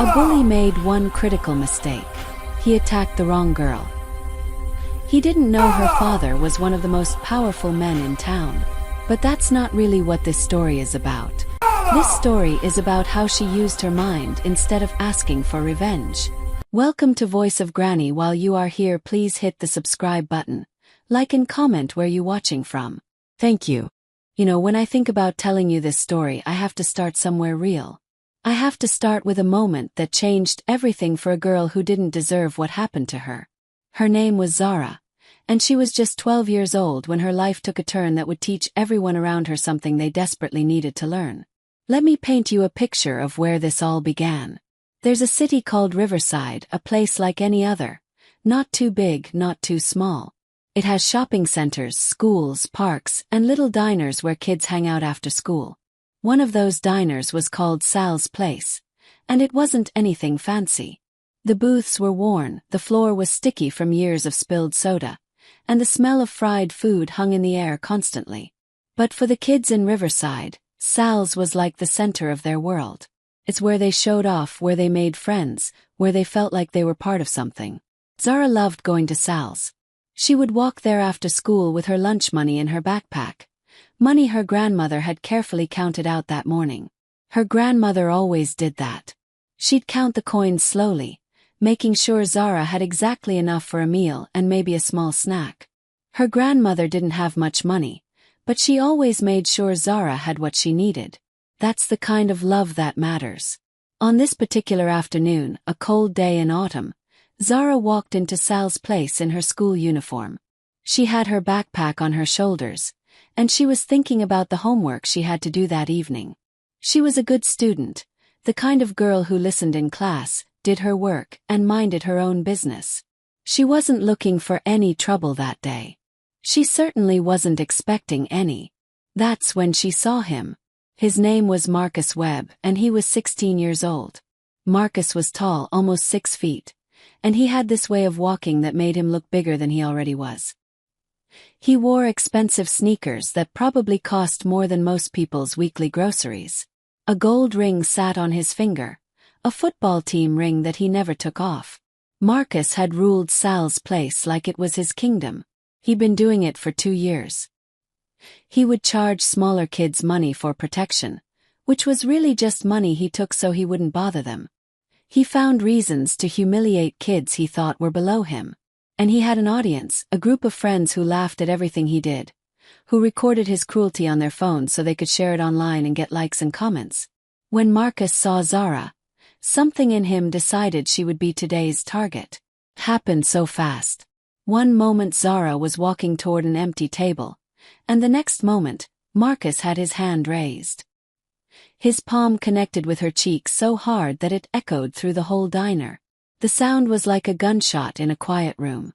A bully made one critical mistake. He attacked the wrong girl. He didn't know her father was one of the most powerful men in town. But that's not really what this story is about. This story is about how she used her mind instead of asking for revenge. Welcome to Voice of Granny. While you are here, please hit the subscribe button, like and comment where you watching from. Thank you. You know, when I think about telling you this story, I have to start somewhere real. I have to start with a moment that changed everything for a girl who didn't deserve what happened to her. Her name was Zara, and she was just 12 years old when her life took a turn that would teach everyone around her something they desperately needed to learn. Let me paint you a picture of where this all began. There's a city called Riverside, a place like any other. Not too big, not too small. It has shopping centers, schools, parks, and little diners where kids hang out after school. One of those diners was called Sal's Place, and it wasn't anything fancy. The booths were worn, the floor was sticky from years of spilled soda, and the smell of fried food hung in the air constantly. But for the kids in Riverside, Sal's was like the center of their world. It's where they showed off, where they made friends, where they felt like they were part of something. Zara loved going to Sal's. She would walk there after school with her lunch money in her backpack, money her grandmother had carefully counted out that morning. Her grandmother always did that. She'd count the coins slowly, making sure Zara had exactly enough for a meal and maybe a small snack. Her grandmother didn't have much money, but she always made sure Zara had what she needed. That's the kind of love that matters. On this particular afternoon, a cold day in autumn, Zara walked into Sal's Place in her school uniform. She had her backpack on her shoulders, and she was thinking about the homework she had to do that evening. She was a good student, the kind of girl who listened in class, did her work, and minded her own business. She wasn't looking for any trouble that day. She certainly wasn't expecting any. That's when she saw him. His name was Marcus Webb, and he was 16 years old. Marcus was tall, almost 6 feet, and he had this way of walking that made him look bigger than he already was. He wore expensive sneakers that probably cost more than most people's weekly groceries. A gold ring sat on his finger, a football team ring that he never took off. Marcus had ruled Sal's Place like it was his kingdom. He'd been doing it for 2 years. He would charge smaller kids money for protection, which was really just money he took so he wouldn't bother them. He found reasons to humiliate kids he thought were below him. And he had an audience, a group of friends who laughed at everything he did, who recorded his cruelty on their phones so they could share it online and get likes and comments. When Marcus saw Zara, something in him decided she would be today's target. Happened so fast. One moment Zara was walking toward an empty table, and the next moment, Marcus had his hand raised. His palm connected with her cheek so hard that it echoed through the whole diner. The sound was like a gunshot in a quiet room.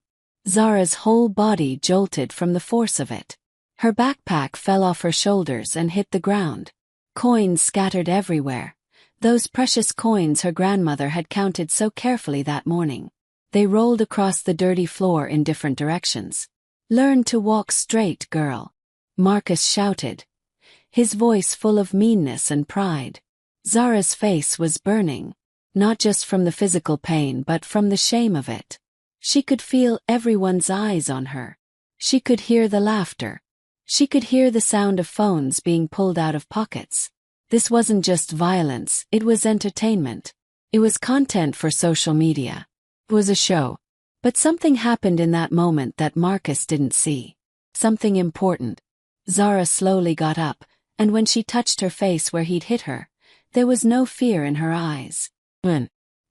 Zara's whole body jolted from the force of it. Her backpack fell off her shoulders and hit the ground. Coins scattered everywhere. Those precious coins her grandmother had counted so carefully that morning. They rolled across the dirty floor in different directions. "Learn to walk straight, girl," Marcus shouted, his voice full of meanness and pride. Zara's face was burning, not just from the physical pain but from the shame of it. She could feel everyone's eyes on her. She could hear the laughter. She could hear the sound of phones being pulled out of pockets. This wasn't just violence, it was entertainment. It was content for social media. It was a show. But something happened in that moment that Marcus didn't see. Something important. Zara slowly got up, and when she touched her face where he'd hit her, there was no fear in her eyes.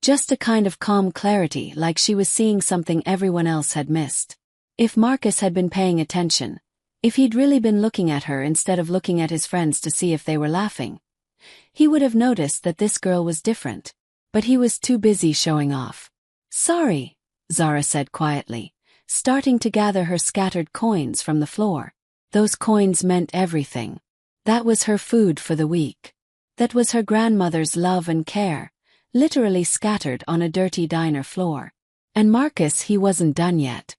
Just a kind of calm clarity, like she was seeing something everyone else had missed. If Marcus had been paying attention, if he'd really been looking at her instead of looking at his friends to see if they were laughing, he would have noticed that this girl was different. But he was too busy showing off. "Sorry," Zara said quietly, starting to gather her scattered coins from the floor. Those coins meant everything. That was her food for the week. That was her grandmother's love and care, literally scattered on a dirty diner floor. And Marcus, he wasn't done yet.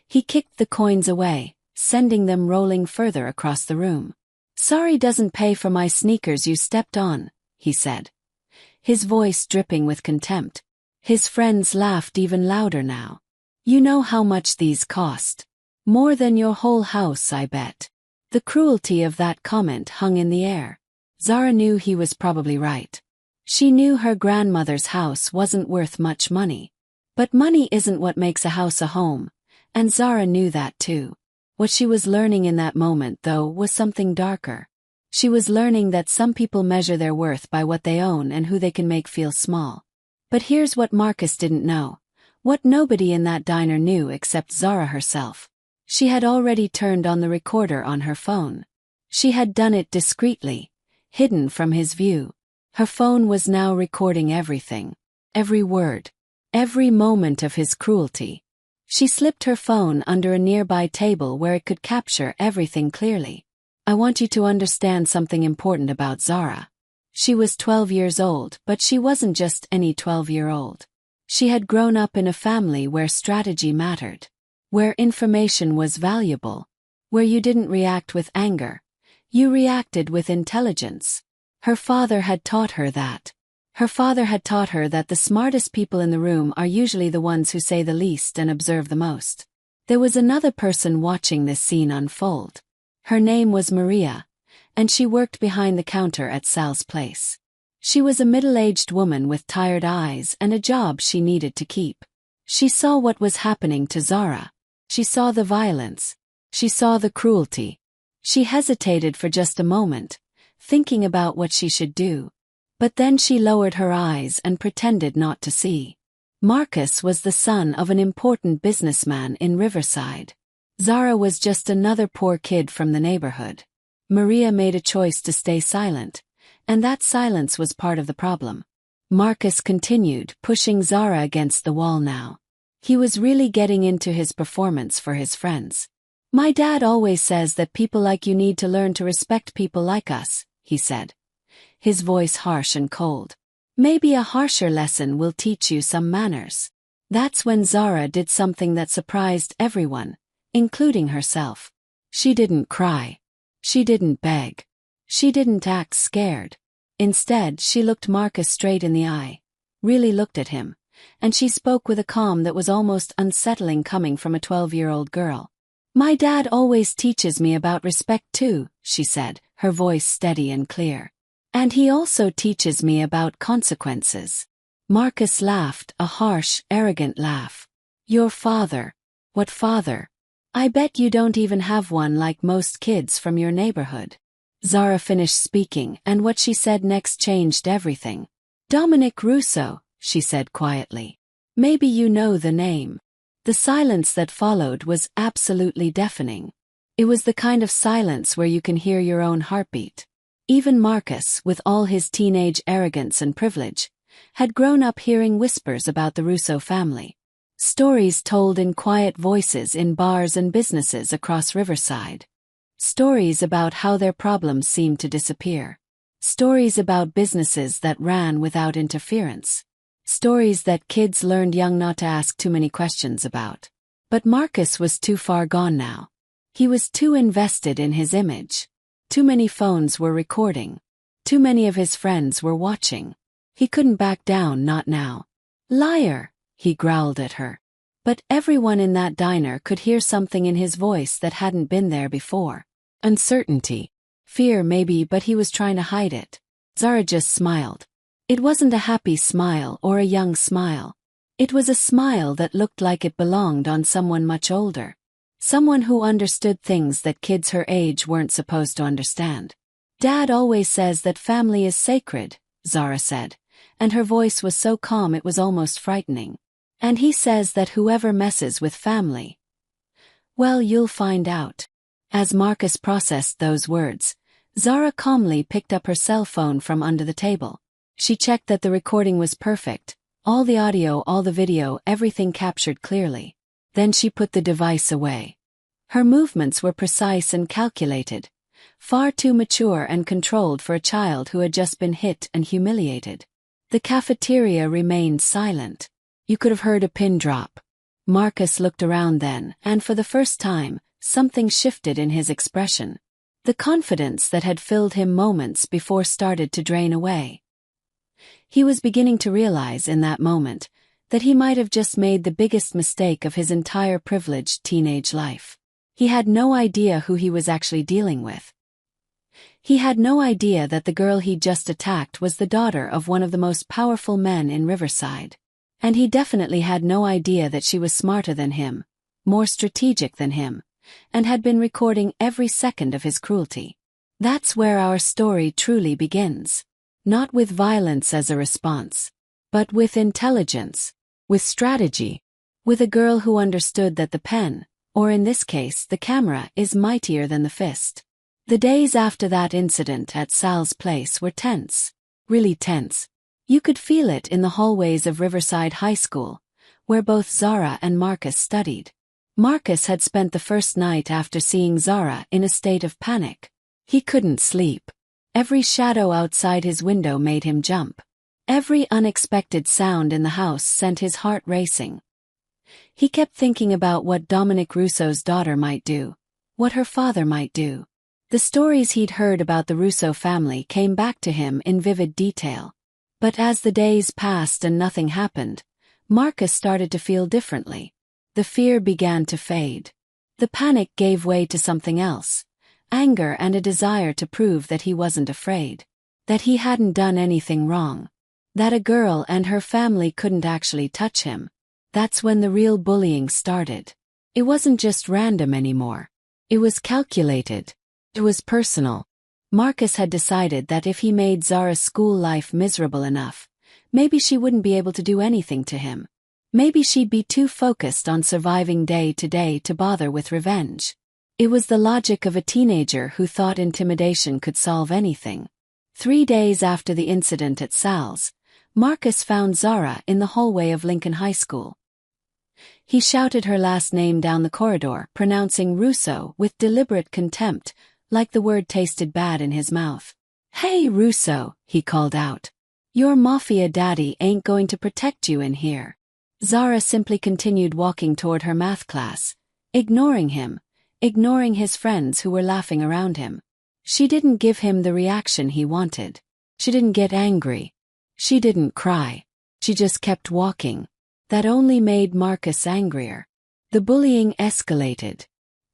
He kicked the coins away, sending them rolling further across the room. "Sorry doesn't pay for my sneakers you stepped on," he said. his voice dripping with contempt. His friends laughed even louder now. You know how much these cost? More than your whole house, I bet. The cruelty of that comment hung in the air. Zara knew he was probably right. She knew her grandmother's house wasn't worth much money. But money isn't what makes a house a home, and Zara knew that too. What she was learning in that moment, though, was something darker. She was learning that some people measure their worth by what they own and who they can make feel small. But here's what Marcus didn't know. What nobody in that diner knew except Zara herself. She had already turned on the recorder on her phone. She had done it discreetly, hidden from his view. Her phone was now recording everything. Every word. Every moment of his cruelty. She slipped her phone under a nearby table where it could capture everything clearly. I want you to understand something important about Zara. She was 12 years old, but she wasn't just any 12-year-old. She had grown up in a family where strategy mattered, where information was valuable, where you didn't react with anger, you reacted with intelligence. Her father had taught her that. Her father had taught her that the smartest people in the room are usually the ones who say the least and observe the most. There was another person watching this scene unfold. Her name was Maria, and she worked behind the counter at Sal's place. She was a middle-aged woman with tired eyes and a job she needed to keep. She saw what was happening to Zara. She saw the violence. She saw the cruelty. She hesitated for just a moment, thinking about what she should do. But then she lowered her eyes and pretended not to see. Marcus was the son of an important businessman in Riverside. Zara was just another poor kid from the neighborhood. Maria made a choice to stay silent, and that silence was part of the problem. Marcus continued, pushing Zara against the wall now. He was really getting into his performance for his friends. My dad always says that people like you need to learn to respect people like us, he said. His voice harsh and cold. Maybe a harsher lesson will teach you some manners. That's when Zara did something that surprised everyone, including herself. She didn't cry. She didn't beg. She didn't act scared. Instead, she looked Marcus straight in the eye, really looked at him, and she spoke with a calm that was almost unsettling coming from a 12-year-old girl. My dad always teaches me about respect too, she said, her voice steady and clear. And he also teaches me about consequences. Marcus laughed, a harsh, arrogant laugh. Your father? What father? I bet you don't even have one like most kids from your neighborhood. Zara finished speaking, and what she said next changed everything. Dominic Russo, she said quietly. Maybe you know the name. The silence that followed was absolutely deafening. It was the kind of silence where you can hear your own heartbeat. Even Marcus, with all his teenage arrogance and privilege, had grown up hearing whispers about the Russo family. Stories told in quiet voices in bars and businesses across Riverside. Stories about how their problems seemed to disappear. Stories about businesses that ran without interference. Stories that kids learned young not to ask too many questions about. But Marcus was too far gone now. He was too invested in his image. Too many phones were recording. Too many of his friends were watching. He couldn't back down, not now. Liar, he growled at her. But everyone in that diner could hear something in his voice that hadn't been there before. Uncertainty. Fear maybe, but he was trying to hide it. Zara just smiled. It wasn't a happy smile or a young smile. It was a smile that looked like it belonged on someone much older. Someone who understood things that kids her age weren't supposed to understand. Dad always says that family is sacred, Zara said, and her voice was so calm it was almost frightening. And he says that whoever messes with family, well, you'll find out. As Marcus processed those words, Zara calmly picked up her cell phone from under the table. She checked that the recording was perfect, all the audio, all the video, everything captured clearly. Then she put the device away. Her movements were precise and calculated, far too mature and controlled for a child who had just been hit and humiliated. The cafeteria remained silent. You could have heard a pin drop. Marcus looked around then, and for the first time, something shifted in his expression. The confidence that had filled him moments before started to drain away. He was beginning to realize in that moment that he might have just made the biggest mistake of his entire privileged teenage life. He had no idea who he was actually dealing with. He had no idea that the girl he'd just attacked was the daughter of one of the most powerful men in Riverside. And he definitely had no idea that she was smarter than him, more strategic than him, and had been recording every second of his cruelty. That's where our story truly begins. Not with violence as a response, but with intelligence, with strategy, with a girl who understood that the pen, or in this case the camera, is mightier than the fist. The days after that incident at Sal's place were tense, really tense. You could feel it in the hallways of Riverside High School, where both Zara and Marcus studied. Marcus had spent the first night after seeing Zara in a state of panic. He couldn't sleep. Every shadow outside his window made him jump. Every unexpected sound in the house sent his heart racing. He kept thinking about what Dominic Russo's daughter might do, what her father might do. The stories he'd heard about the Russo family came back to him in vivid detail. But as the days passed and nothing happened, Marcus started to feel differently. The fear began to fade. The panic gave way to something else, anger and a desire to prove that he wasn't afraid, that he hadn't done anything wrong, that a girl and her family couldn't actually touch him. That's when the real bullying started. It wasn't just random anymore. It was calculated. It was personal. Marcus had decided that if he made Zara's school life miserable enough, maybe she wouldn't be able to do anything to him. Maybe she'd be too focused on surviving day to day to bother with revenge. It was the logic of a teenager who thought intimidation could solve anything. 3 days after the incident at Sal's, Marcus found Zara in the hallway of Lincoln High School. He shouted her last name down the corridor, pronouncing Russo with deliberate contempt, like the word tasted bad in his mouth. "Hey, Russo," he called out. "Your Mafia daddy ain't going to protect you in here." Zara simply continued walking toward her math class, ignoring him, ignoring his friends who were laughing around him. She didn't give him the reaction he wanted. She didn't get angry. She didn't cry. She just kept walking. That only made Marcus angrier. The bullying escalated.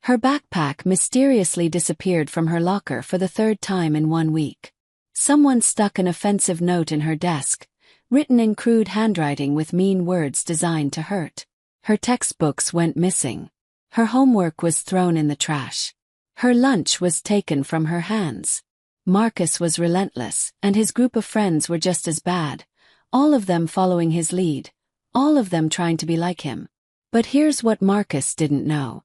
Her backpack mysteriously disappeared from her locker for the 3rd time in 1 week. Someone stuck an offensive note in her desk, written in crude handwriting with mean words designed to hurt. Her textbooks went missing. Her homework was thrown in the trash. Her lunch was taken from her hands. Marcus was relentless, and his group of friends were just as bad, all of them following his lead, all of them trying to be like him. But here's what Marcus didn't know.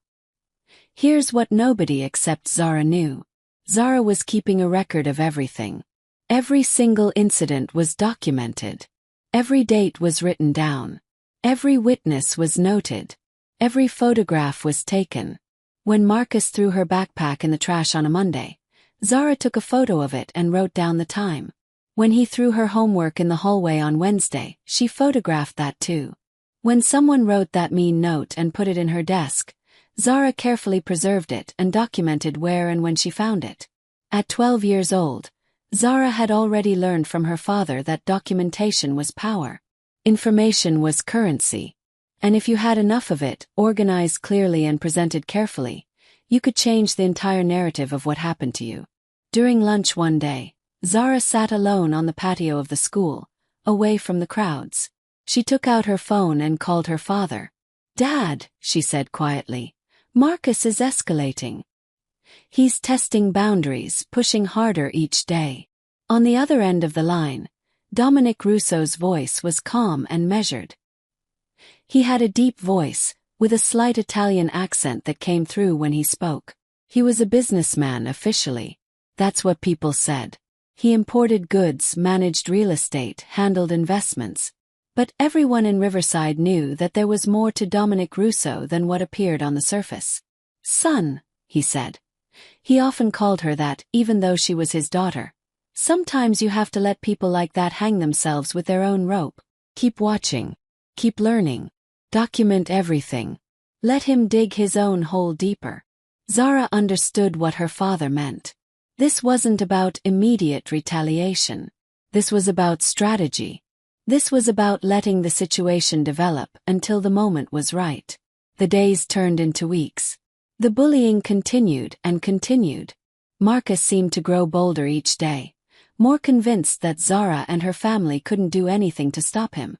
Here's what nobody except Zara knew. Zara was keeping a record of everything. Every single incident was documented. Every date was written down. Every witness was noted. Every photograph was taken. When Marcus threw her backpack in the trash on a Monday, Zara took a photo of it and wrote down the time. When he threw her homework in the hallway on Wednesday, she photographed that too. When someone wrote that mean note and put it in her desk, Zara carefully preserved it and documented where and when she found it. At 12 years old, Zara had already learned from her father that documentation was power. Information was currency. And if you had enough of it, organized clearly and presented carefully, you could change the entire narrative of what happened to you. During lunch one day, Zara sat alone on the patio of the school, away from the crowds. She took out her phone and called her father. "Dad," she said quietly, "Marcus is escalating. He's testing boundaries, pushing harder each day." On the other end of the line, Dominic Russo's voice was calm and measured. He had a deep voice, with a slight Italian accent that came through when he spoke. He was a businessman officially. That's what people said. He imported goods, managed real estate, handled investments. But everyone in Riverside knew that there was more to Dominic Russo than what appeared on the surface. "Son," he said. He often called her that, even though she was his daughter. "Sometimes you have to let people like that hang themselves with their own rope. Keep watching. Keep learning. Document everything. Let him dig his own hole deeper." Zara understood what her father meant. This wasn't about immediate retaliation. This was about strategy. This was about letting the situation develop until the moment was right. The days turned into weeks. The bullying continued and continued. Marcus seemed to grow bolder each day, more convinced that Zara and her family couldn't do anything to stop him.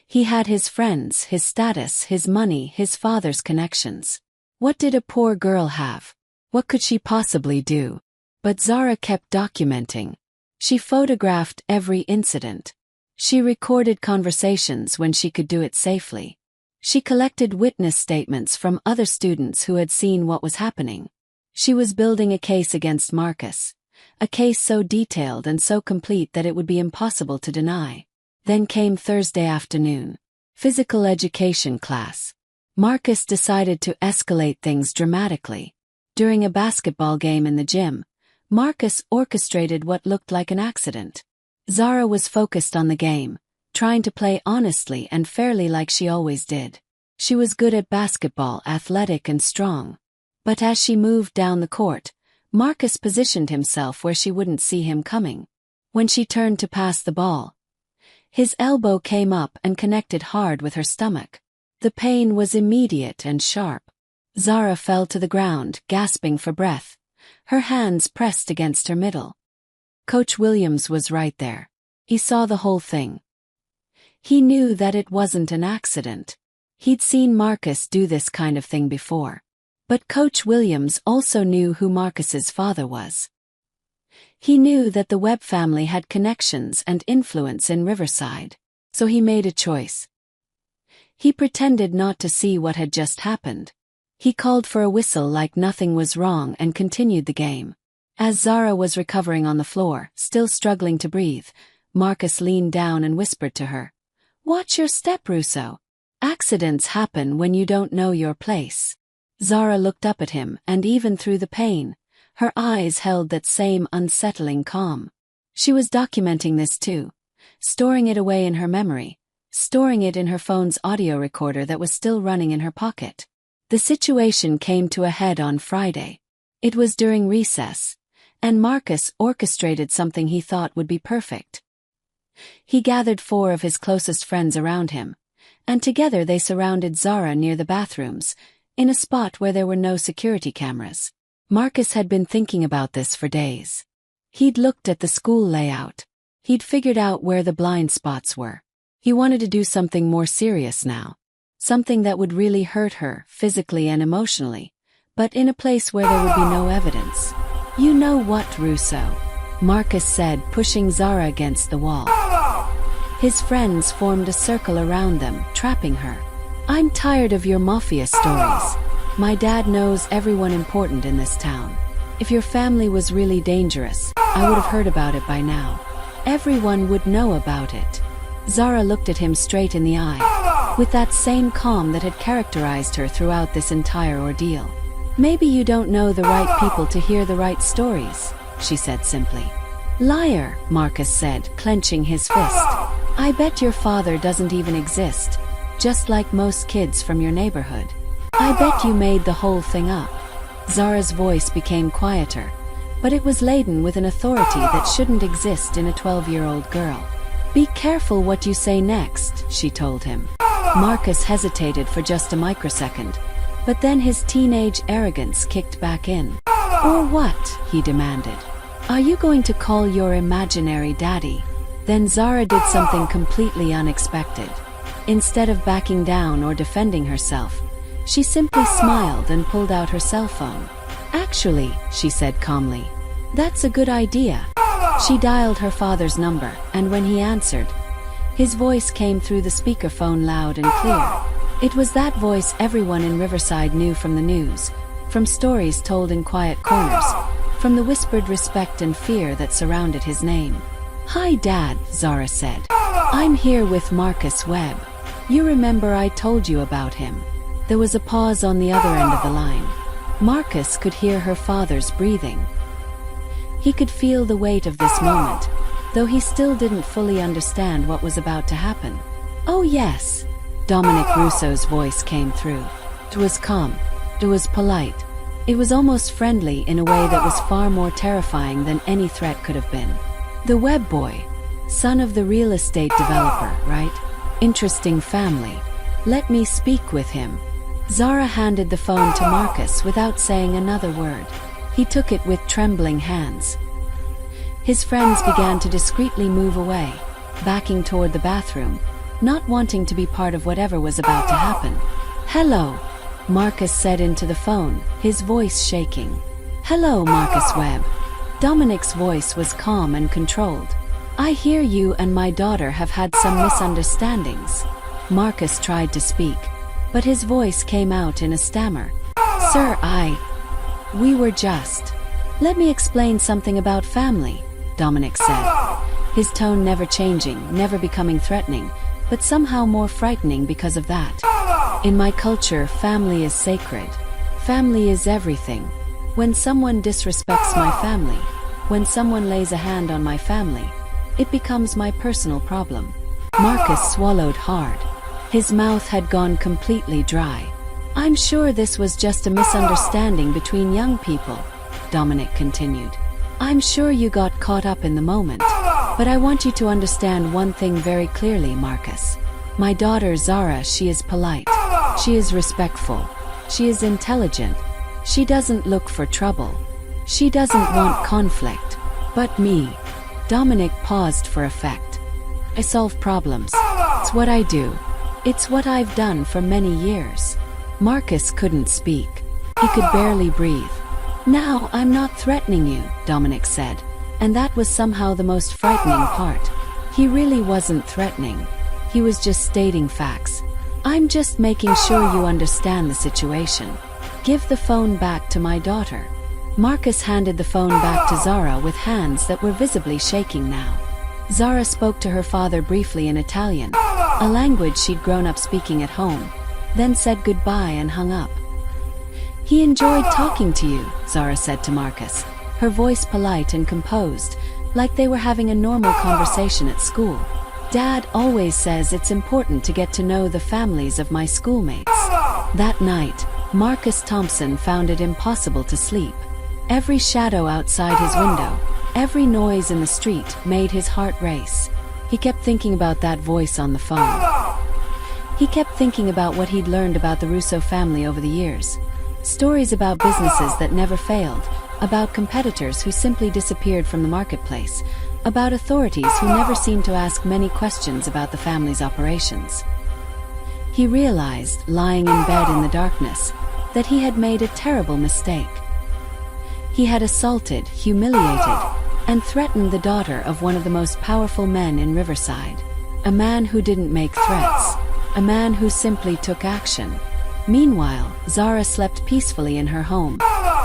He had his friends, his status, his money, his father's connections. What did a poor girl have? What could she possibly do? But Zara kept documenting. She photographed every incident. She recorded conversations when she could do it safely. She collected witness statements from other students who had seen what was happening. She was building a case against Marcus, a case so detailed and so complete that it would be impossible to deny. Then came Thursday afternoon. Physical education class. Marcus decided to escalate things dramatically. During a basketball game in the gym, Marcus orchestrated what looked like an accident. Zara was focused on the game, trying to play honestly and fairly like she always did. She was good at basketball, athletic and strong. But as she moved down the court, Marcus positioned himself where she wouldn't see him coming. When she turned to pass the ball, his elbow came up and connected hard with her stomach. The pain was immediate and sharp. Zara fell to the ground, gasping for breath, her hands pressed against her middle. Coach Williams was right there. He saw the whole thing. He knew that it wasn't an accident. He'd seen Marcus do this kind of thing before. But Coach Williams also knew who Marcus's father was. He knew that the Webb family had connections and influence in Riverside, so he made a choice. He pretended not to see what had just happened. He called for a whistle like nothing was wrong and continued the game. As Zara was recovering on the floor, still struggling to breathe, Marcus leaned down and whispered to her, "Watch your step, Russo. Accidents happen when you don't know your place." Zara looked up at him, and even through the pain, her eyes held that same unsettling calm. She was documenting this too, storing it away in her memory, storing it in her phone's audio recorder that was still running in her pocket. The situation came to a head on Friday. It was during recess, and Marcus orchestrated something he thought would be perfect. He gathered 4 of his closest friends around him, and together they surrounded Zara near the bathrooms, in a spot where there were no security cameras. Marcus had been thinking about this for days. He'd looked at the school layout. He'd figured out where the blind spots were. He wanted to do something more serious now. Something that would really hurt her, physically and emotionally, but in a place where there would be no evidence. "You know what, Russo?" Marcus said, pushing Zara against the wall. His friends formed a circle around them, trapping her. "I'm tired of your Mafia stories. My dad knows everyone important in this town. If your family was really dangerous, I would have heard about it by now. Everyone would know about it." Zara looked at him straight in the eye, with that same calm that had characterized her throughout this entire ordeal. "Maybe you don't know the right people to hear the right stories," she said simply. "Liar," Marcus said, clenching his fist. "I bet your father doesn't even exist, just like most kids from your neighborhood. I bet you made the whole thing up." Zara's voice became quieter, but it was laden with an authority that shouldn't exist in a 12-year-old girl. "Be careful what you say next," she told him. Marcus hesitated for just a microsecond, but then his teenage arrogance kicked back in. "Or what?" he demanded. "Are you going to call your imaginary daddy?" Then Zara did something completely unexpected. Instead of backing down or defending herself, she simply smiled and pulled out her cell phone. "Actually," she said calmly, "that's a good idea." She dialed her father's number, and when he answered, his voice came through the speakerphone loud and clear. It was that voice everyone in Riverside knew from the news, from stories told in quiet corners, from the whispered respect and fear that surrounded his name. "Hi, Dad," Zara said. "I'm here with Marcus Webb. You remember I told you about him?" There was a pause on the other end of the line. Marcus could hear her father's breathing. He could feel the weight of this moment, though he still didn't fully understand what was about to happen. "Oh yes," Dominic Russo's voice came through. It was calm. It was polite. It was almost friendly in a way that was far more terrifying than any threat could have been. "The Webb boy, Son of the real estate developer, right? Interesting family. Let me speak with him. Zara handed the phone to Marcus without saying another word. He took it with trembling hands. His friends began to discreetly move away, backing toward the bathroom, not wanting to be part of whatever was about to happen. "Hello," Marcus said into the phone, his voice shaking. "Hello, Marcus Webb." Dominic's voice was calm and controlled. "I hear you and my daughter have had some misunderstandings." Marcus tried to speak, but his voice came out in a stammer. "Sir, we were just... Let me explain something about family," Dominic said, his tone never changing, never becoming threatening, but somehow more frightening because of that. "In my culture, family is sacred. Family is everything. When someone disrespects my family, when someone lays a hand on my family, it becomes my personal problem." Marcus swallowed hard. His mouth had gone completely dry. "I'm sure this was just a misunderstanding between young people," Dominic continued. "I'm sure you got caught up in the moment. But I want you to understand one thing very clearly, Marcus. My daughter Zara, she is polite. She is respectful. She is intelligent. She doesn't look for trouble. She doesn't want conflict. But me." Dominic paused for effect. "I solve problems. It's what I do. It's what I've done for many years." Marcus couldn't speak. He could barely breathe. "Now, I'm not threatening you," Dominic said, and that was somehow the most frightening part. He really wasn't threatening. He was just stating facts. "I'm just making sure you understand the situation. Give the phone back to my daughter." Marcus handed the phone back to Zara with hands that were visibly shaking now. Zara spoke to her father briefly in Italian, a language she'd grown up speaking at home, then said goodbye and hung up. "He enjoyed talking to you," Zara said to Marcus, her voice polite and composed, like they were having a normal conversation at school. "Dad always says it's important to get to know the families of my schoolmates." That night, Marcus Thompson found it impossible to sleep. Every shadow outside his window, every noise in the street made his heart race. He kept thinking about that voice on the phone. He kept thinking about what he'd learned about the Russo family over the years. Stories about businesses that never failed, about competitors who simply disappeared from the marketplace, about authorities who never seemed to ask many questions about the family's operations. He realized, lying in bed in the darkness, that he had made a terrible mistake. He had assaulted, humiliated, and threatened the daughter of one of the most powerful men in Riverside. A man who didn't make threats. A man who simply took action. Meanwhile, Zara slept peacefully in her home,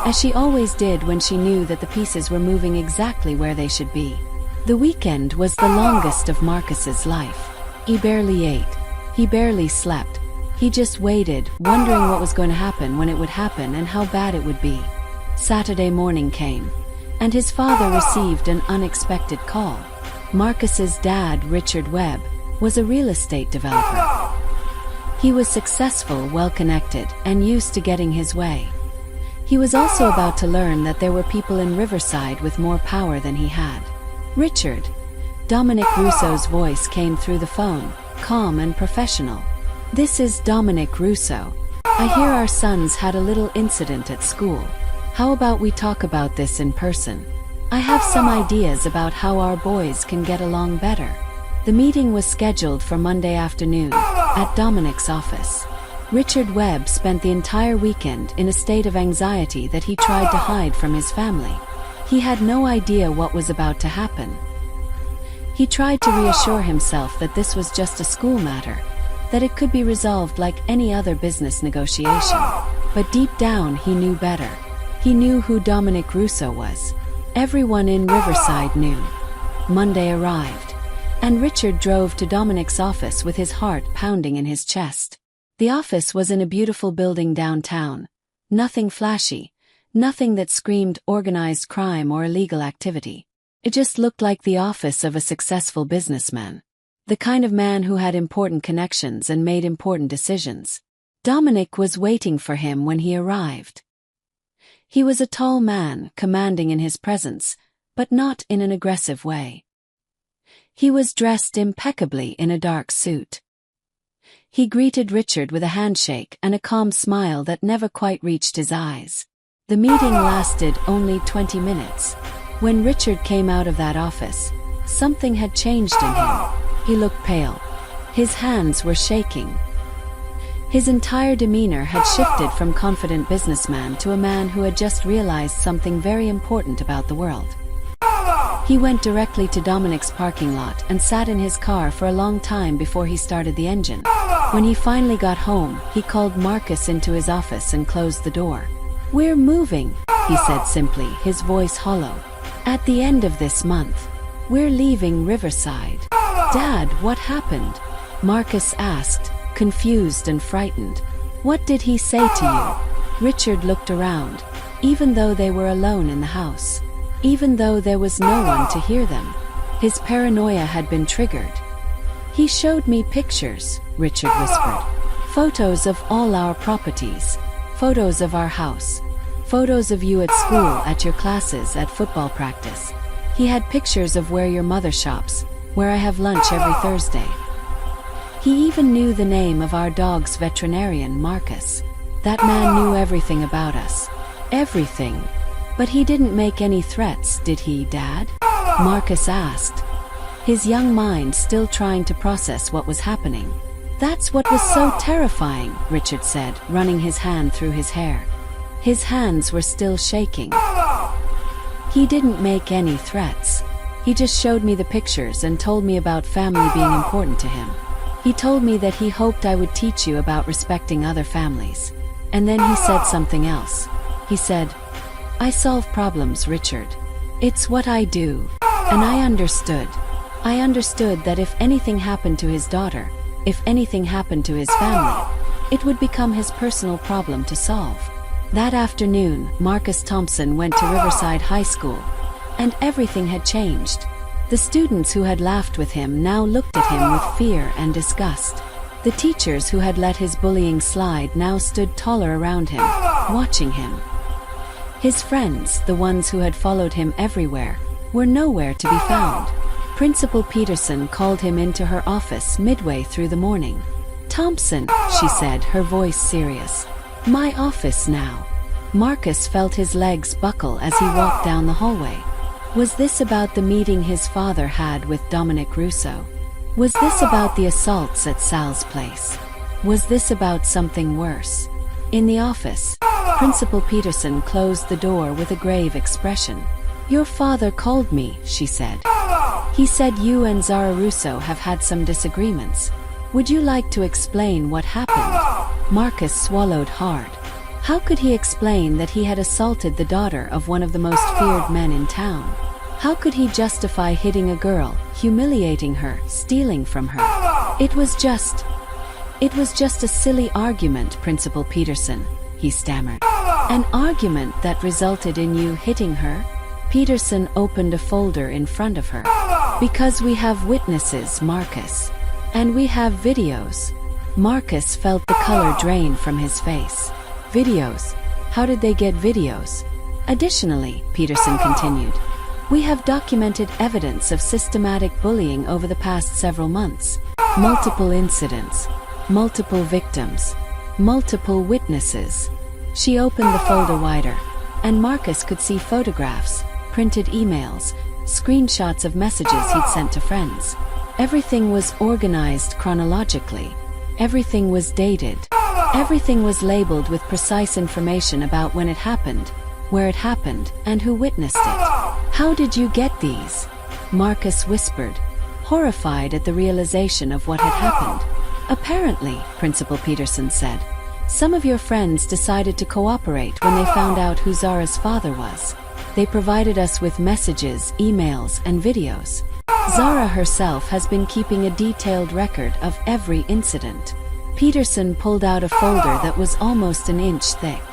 as she always did when she knew that the pieces were moving exactly where they should be. The weekend was the longest of Marcus's life. He barely ate. He barely slept. He just waited, wondering what was going to happen when it would happen and how bad it would be. Saturday morning came, and his father received an unexpected call. Marcus's dad, Richard Webb, was a real estate developer. He was successful, well-connected, and used to getting his way. He was also about to learn that there were people in Riverside with more power than he had. "Richard," Dominic Russo's voice came through the phone, calm and professional. "This is Dominic Russo. I hear our sons had a little incident at school. How about we talk about this in person? I have some ideas about how our boys can get along better." The meeting was scheduled for Monday afternoon, at Dominic's office. Richard Webb spent the entire weekend in a state of anxiety that he tried to hide from his family. He had no idea what was about to happen. He tried to reassure himself that this was just a school matter, that it could be resolved like any other business negotiation. But deep down he knew better. He knew who Dominic Russo was. Everyone in Riverside knew. Monday arrived, and Richard drove to Dominic's office with his heart pounding in his chest. The office was in a beautiful building downtown. Nothing flashy, nothing that screamed organized crime or illegal activity. It just looked like the office of a successful businessman. The kind of man who had important connections and made important decisions. Dominic was waiting for him when he arrived. He was a tall man, commanding in his presence, but not in an aggressive way. He was dressed impeccably in a dark suit. He greeted Richard with a handshake and a calm smile that never quite reached his eyes. The meeting lasted only 20 minutes. When Richard came out of that office, something had changed in him. He looked pale. His hands were shaking. His entire demeanor had shifted from confident businessman to a man who had just realized something very important about the world. He went directly to Dominic's parking lot and sat in his car for a long time before he started the engine. When he finally got home, he called Marcus into his office and closed the door. "We're moving," he said simply, his voice hollow. "At the end of this month. We're leaving Riverside." "Dad, what happened?" Marcus asked, confused and frightened. "What did he say to you?" Richard looked around. Even though they were alone in the house, even though there was no one to hear them, his paranoia had been triggered. "He showed me pictures," Richard whispered. "Photos of all our properties. Photos of our house. Photos of you at school, at your classes, at football practice. He had pictures of where your mother shops, where I have lunch every Thursday. He even knew the name of our dog's veterinarian, Marcus. That man knew everything about us. Everything. But he didn't make any threats, did he, Dad?" Marcus asked, his young mind still trying to process what was happening. "That's what was so terrifying," Richard said, running his hand through his hair. His hands were still shaking. "He didn't make any threats. He just showed me the pictures and told me about family being important to him. He told me that he hoped I would teach you about respecting other families. And then he said something else. He said, 'I solve problems, Richard. It's what I do.' And I understood. I understood that if anything happened to his daughter, if anything happened to his family, it would become his personal problem to solve." That afternoon, Marcus Thompson went to Riverside High School, and everything had changed. The students who had laughed with him now looked at him with fear and disgust. The teachers who had let his bullying slide now stood taller around him, watching him. His friends, the ones who had followed him everywhere, were nowhere to be found. Principal Peterson called him into her office midway through the morning. "Thompson," she said, her voice serious. "My office now." Marcus felt his legs buckle as he walked down the hallway. Was this about the meeting his father had with Dominic Russo? Was this about the assaults at Sal's place? Was this about something worse? In the office, Principal Peterson closed the door with a grave expression. "Your father called me," she said. "He said you and Zara Russo have had some disagreements. Would you like to explain what happened?" Marcus swallowed hard. How could he explain that he had assaulted the daughter of one of the most feared men in town? How could he justify hitting a girl, humiliating her, stealing from her? It was just a silly argument, Principal Peterson," he stammered. "An argument that resulted in you hitting her?" Peterson opened a folder in front of her. "Because we have witnesses, Marcus. And we have videos." Marcus felt the color drain from his face. "Videos? How did they get videos?" "Additionally," Peterson continued, "we have documented evidence of systematic bullying over the past several months. Multiple incidents. Multiple victims. Multiple witnesses." She opened the folder wider, and Marcus could see photographs, printed emails, screenshots of messages he'd sent to friends. Everything was organized chronologically. Everything was dated. Everything was labeled with precise information about when it happened, where it happened, and who witnessed it. "How did you get these?" Marcus whispered, horrified at the realization of what had happened. "Apparently," Principal Peterson said, "some of your friends decided to cooperate when they found out who Zara's father was. They provided us with messages, emails, and videos. Zara herself has been keeping a detailed record of every incident." Peterson pulled out a folder that was almost an inch thick.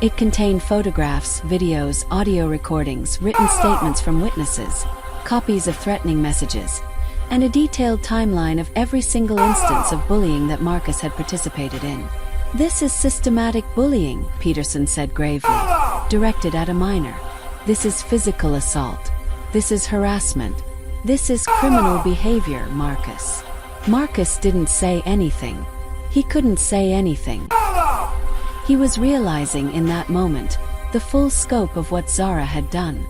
It contained photographs, videos, audio recordings, written statements from witnesses, copies of threatening messages, and a detailed timeline of every single instance of bullying that Marcus had participated in. "This is systematic bullying," Peterson said gravely, "directed at a minor. This is physical assault. This is harassment. This is criminal behavior, Marcus. Marcus didn't say anything. He couldn't say anything. He was realizing in that moment the full scope of what Zara had done.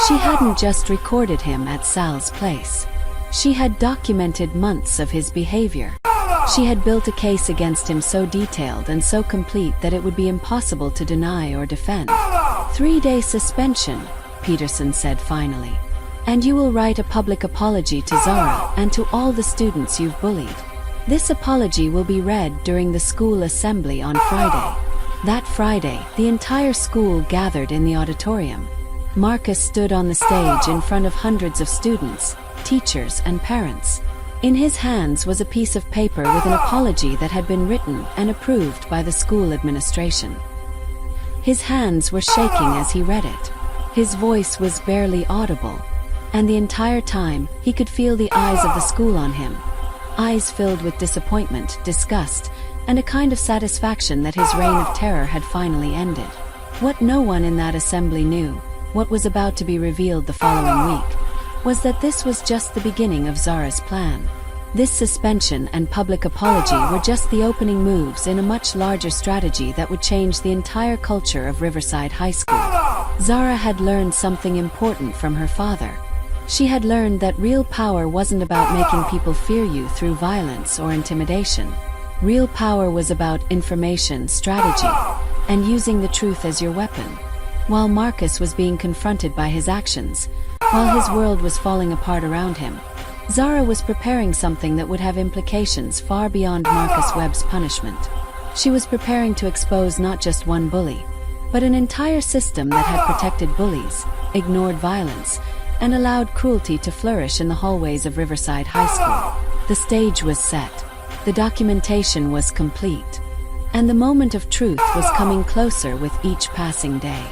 She hadn't just recorded him at Sal's place. She had documented months of his behavior. She had built a case against him so detailed and so complete that it would be impossible to deny or defend. 3-day suspension, Peterson said finally. And you will write a public apology to Zara and to all the students you've bullied. This apology will be read during the school assembly on Friday. That Friday, the entire school gathered in the auditorium. Marcus stood on the stage in front of hundreds of students, teachers, and parents. In his hands was a piece of paper with an apology that had been written and approved by the school administration. His hands were shaking as he read it. His voice was barely audible. And the entire time, he could feel the eyes of the school on him. Eyes filled with disappointment, disgust, and a kind of satisfaction that his reign of terror had finally ended. What no one in that assembly knew, what was about to be revealed the following week, was that this was just the beginning of Zara's plan. This suspension and public apology were just the opening moves in a much larger strategy that would change the entire culture of Riverside High School. Zara had learned something important from her father. She had learned that real power wasn't about making people fear you through violence or intimidation. Real power was about information, strategy, and using the truth as your weapon. While Marcus was being confronted by his actions, while his world was falling apart around him, Zara was preparing something that would have implications far beyond Marcus Webb's punishment. She was preparing to expose not just one bully, but an entire system that had protected bullies, ignored violence, and allowed cruelty to flourish in the hallways of Riverside High School. The stage was set. The documentation was complete. And the moment of truth was coming closer with each passing day.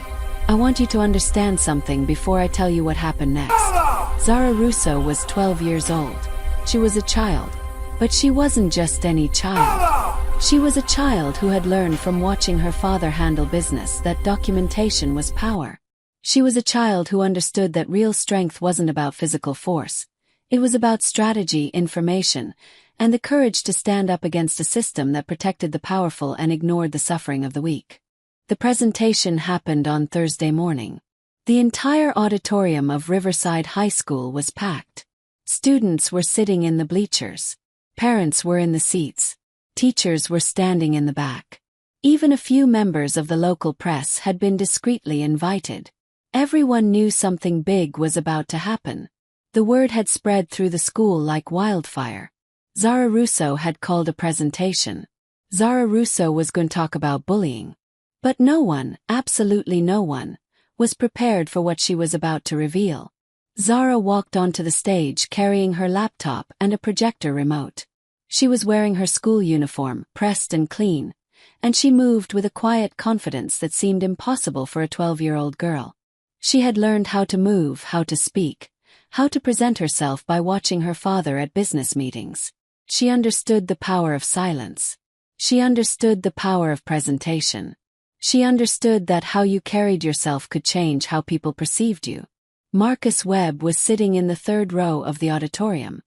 I want you to understand something before I tell you what happened next. Zara Russo was 12 years old. She was a child. But she wasn't just any child. She was a child who had learned from watching her father handle business that documentation was power. She was a child who understood that real strength wasn't about physical force. It was about strategy, information, and the courage to stand up against a system that protected the powerful and ignored the suffering of the weak. The presentation happened on Thursday morning. The entire auditorium of Riverside High School was packed. Students were sitting in the bleachers. Parents were in the seats. Teachers were standing in the back. Even a few members of the local press had been discreetly invited. Everyone knew something big was about to happen. The word had spread through the school like wildfire. Zara Russo had called a presentation. Zara Russo was going to talk about bullying. But no one, absolutely no one, was prepared for what she was about to reveal. Zara walked onto the stage carrying her laptop and a projector remote. She was wearing her school uniform, pressed and clean, and she moved with a quiet confidence that seemed impossible for a 12-year-old girl. She had learned how to move, how to speak, how to present herself by watching her father at business meetings. She understood the power of silence. She understood the power of presentation. She understood that how you carried yourself could change how people perceived you. Marcus Webb was sitting in the third row of the auditorium.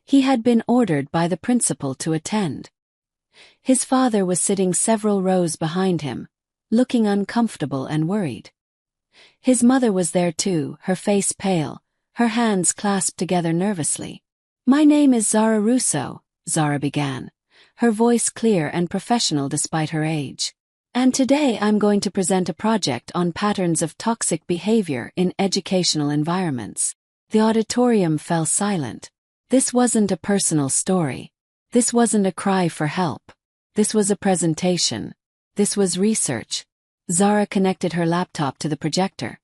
He had been ordered by the principal to attend. His father was sitting several rows behind him, looking uncomfortable and worried. His mother was there too, her face pale, her hands clasped together nervously. "My name is Zara Russo," Zara began, her voice clear and professional despite her age. "And today I'm going to present a project on patterns of toxic behavior in educational environments." The auditorium fell silent. This wasn't a personal story. This wasn't a cry for help. This was a presentation. This was research. Zara connected her laptop to the projector,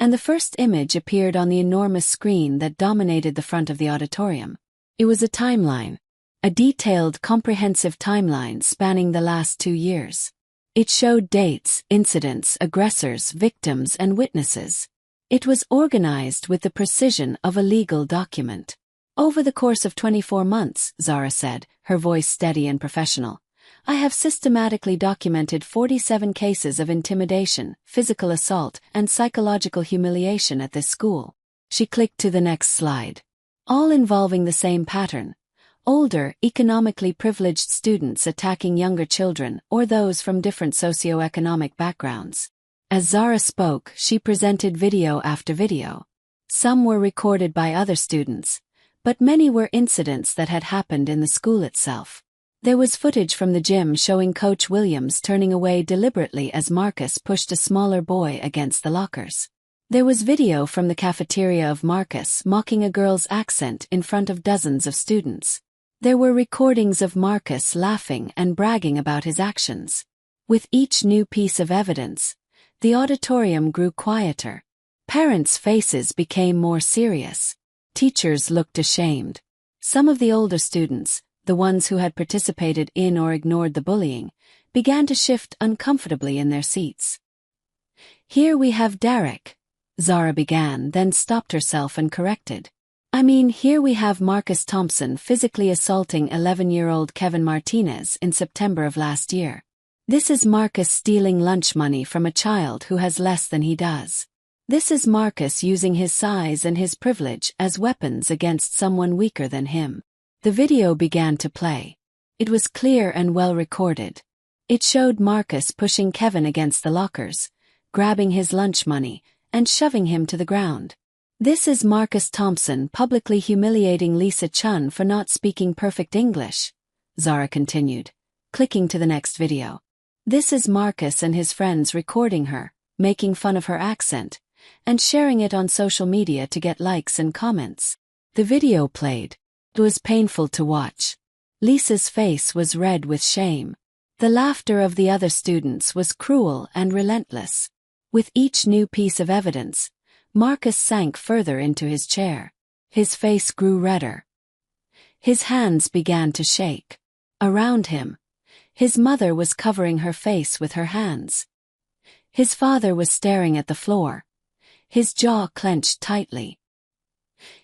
and the first image appeared on the enormous screen that dominated the front of the auditorium. It was a timeline. A detailed, comprehensive timeline spanning the last 2 years. It showed dates, incidents, aggressors, victims, and witnesses. It was organized with the precision of a legal document. "Over the course of 24 months, Zara said, her voice steady and professional, "I have systematically documented 47 cases of intimidation, physical assault, and psychological humiliation at this school." She clicked to the next slide. All involving the same pattern. Older, economically privileged students attacking younger children or those from different socioeconomic backgrounds. As Zara spoke, she presented video after video. Some were recorded by other students, but many were incidents that had happened in the school itself. There was footage from the gym showing Coach Williams turning away deliberately as Marcus pushed a smaller boy against the lockers. There was video from the cafeteria of Marcus mocking a girl's accent in front of dozens of students. There were recordings of Marcus laughing and bragging about his actions. With each new piece of evidence, the auditorium grew quieter. Parents' faces became more serious. Teachers looked ashamed. Some of the older students, the ones who had participated in or ignored the bullying, began to shift uncomfortably in their seats. "Here we have Derek," Zara began, then stopped herself and corrected. Here we have Marcus Thompson physically assaulting 11-year-old Kevin Martinez in September of last year. This is Marcus stealing lunch money from a child who has less than he does. This is Marcus using his size and his privilege as weapons against someone weaker than him. The video began to play. It was clear and well recorded. It showed Marcus pushing Kevin against the lockers, grabbing his lunch money, and shoving him to the ground. This is Marcus Thompson publicly humiliating Lisa Chun for not speaking perfect English, Zara continued, clicking to the next video. This is Marcus and his friends recording her, making fun of her accent, and sharing it on social media to get likes and comments. The video played. It was painful to watch. Lisa's face was red with shame. The laughter of the other students was cruel and relentless. With each new piece of evidence, Marcus sank further into his chair. His face grew redder. His hands began to shake. Around him, his mother was covering her face with her hands. His father was staring at the floor, his jaw clenched tightly.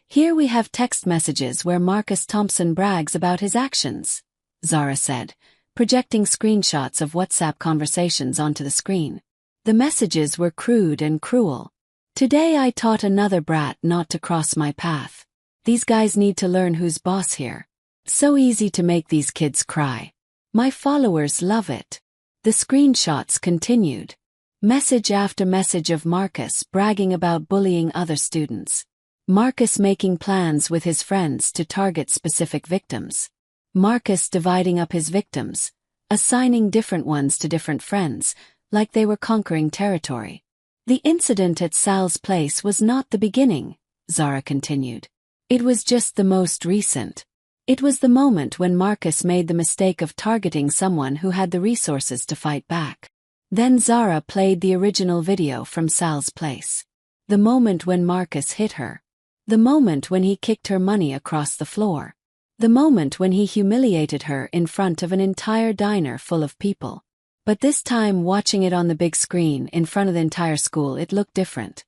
"Here we have text messages where Marcus Thompson brags about his actions," Zara said, projecting screenshots of WhatsApp conversations onto the screen. The messages were crude and cruel. "Today I taught another brat not to cross my path. These guys need to learn who's boss here. So easy to make these kids cry. My followers love it." The screenshots continued. Message after message of Marcus bragging about bullying other students. Marcus making plans with his friends to target specific victims. Marcus dividing up his victims, assigning different ones to different friends, like they were conquering territory. "The incident at Sal's place was not the beginning," Zara continued. "It was just the most recent. It was the moment when Marcus made the mistake of targeting someone who had the resources to fight back." Then Zara played the original video from Sal's place. The moment when Marcus hit her. The moment when he kicked her money across the floor. The moment when he humiliated her in front of an entire diner full of people. But this time, watching it on the big screen in front of the entire school, it looked different.